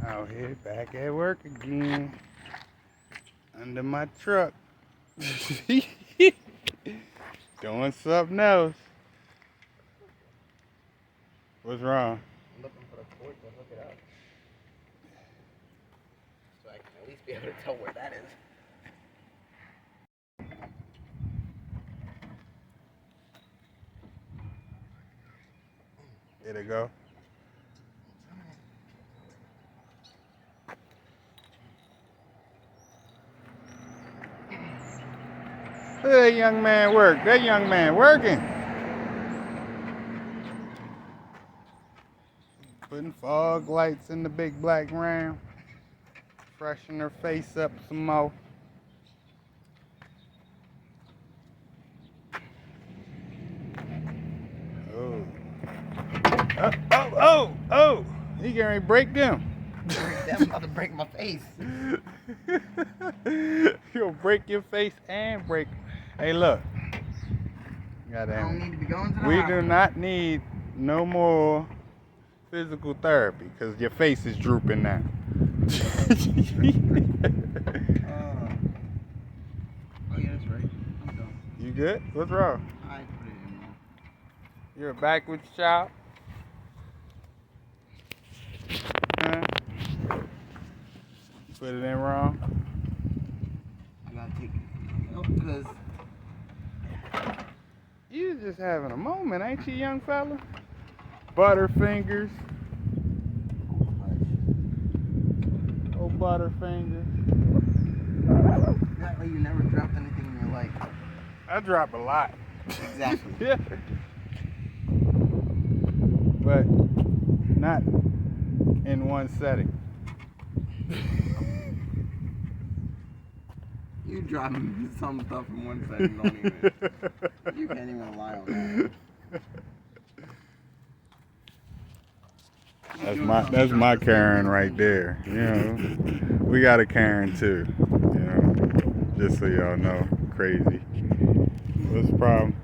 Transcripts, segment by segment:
Out here, back at work again. Under my truck. Doing something else. What's wrong? I'm looking for the cord to hook it up. So I can at least be able to tell where that is. There it go. Look at that young man work. That young man working. Putting fog lights in the big black round. Freshen her face up some more. Oh. Oh. He getting ready to break them. I'm about to break my face. You'll break your face and break. Hey, look. I don't need to be going to the We hospital. do not need no more physical therapy because your face is drooping now. Oh yeah, that's right. I'm done. You good? What's wrong? I put it in wrong. You're a backwards child? Huh? Put it in wrong? I gotta take it. Because You just having a moment, ain't you, young fella? Butterfingers. Oh, Butterfingers. that way you never dropped anything in your life. I drop a lot. Exactly. Yeah. But not in one setting. You dropping some stuff in one second, don't even. You can't even rely on that. That's my Karen right there. You know, we got a Karen too. You know, just so y'all know, crazy. What's the problem?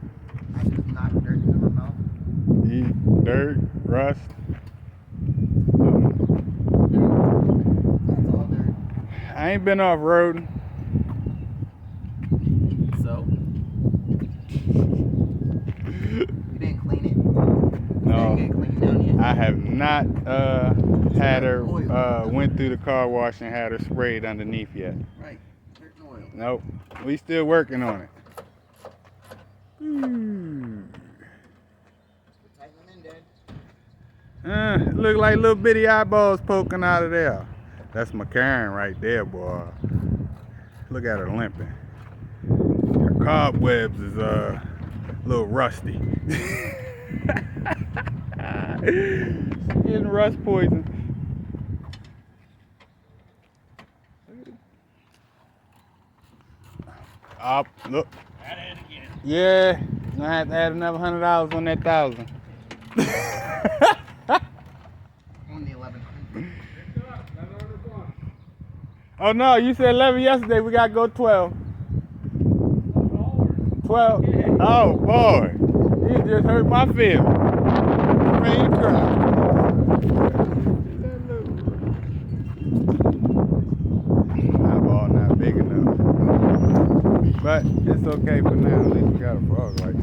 I just knocked dirt into my mouth. Eat dirt, rust. That's all dirt. I ain't been off roading. So? You didn't clean it? No, You didn't get cleaned down yet? I have not had her went through the car wash and had her sprayed underneath yet. Right. Dirt and oil. Nope. We still working on it. Tighten them in, Dad. Look like little bitty eyeballs poking out of there. That's my Karen right there, boy. Look at her limping. Her cobwebs is a little rusty. She's getting rust poison. Up, look. Yeah, I have to add another $100 on that 1,000. On the 1100. Oh no, you said 11 yesterday. We gotta go 12. 12. Oh boy, you just hurt my feelings. I'm ready to cry. Eyeball not big enough, but it's okay for now. At least we got a frog light.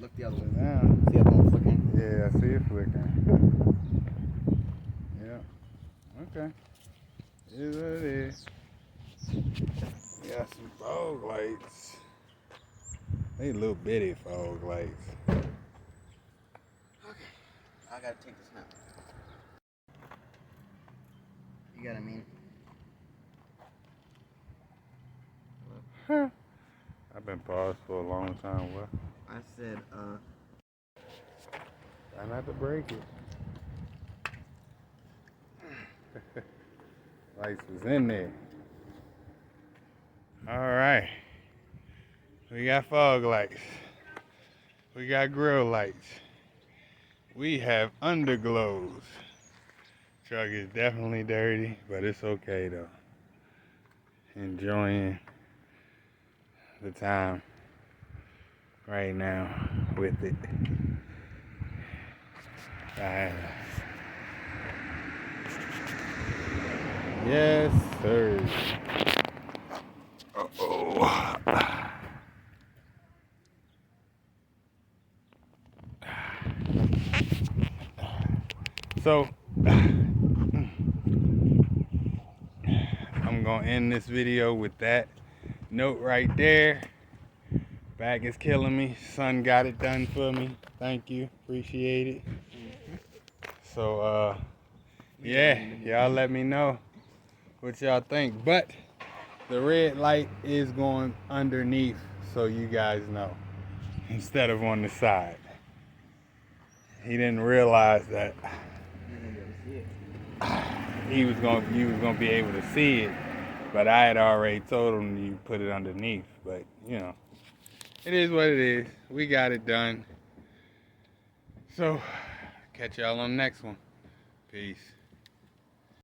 Look the other one. Now, See the other one flickering? yeah, I see it flickering. Yeah. Okay. It is what it is. We got some fog lights. They little bitty fog lights. Okay. I gotta take this now. You got what I mean? Huh. I've been paused for a long time. What? I said, Try not to break it. Lights was in there. All right. We got fog lights. We got grill lights. We have underglows. Truck is definitely dirty, but it's okay though. enjoying the time right now with it. Yes, sir. Uh-oh. So, I'm gonna end this video with that note right there. Back is killing me. Son got it done for me. Thank you. Appreciate it. So, yeah, y'all let me know what y'all think. But the red light is going underneath, so you guys know, instead of on the side. He didn't realize that you was gonna be able to see it, but I had already told him you put it underneath. But you know, it is what it is. We got it done. So, catch y'all on the next one. Peace.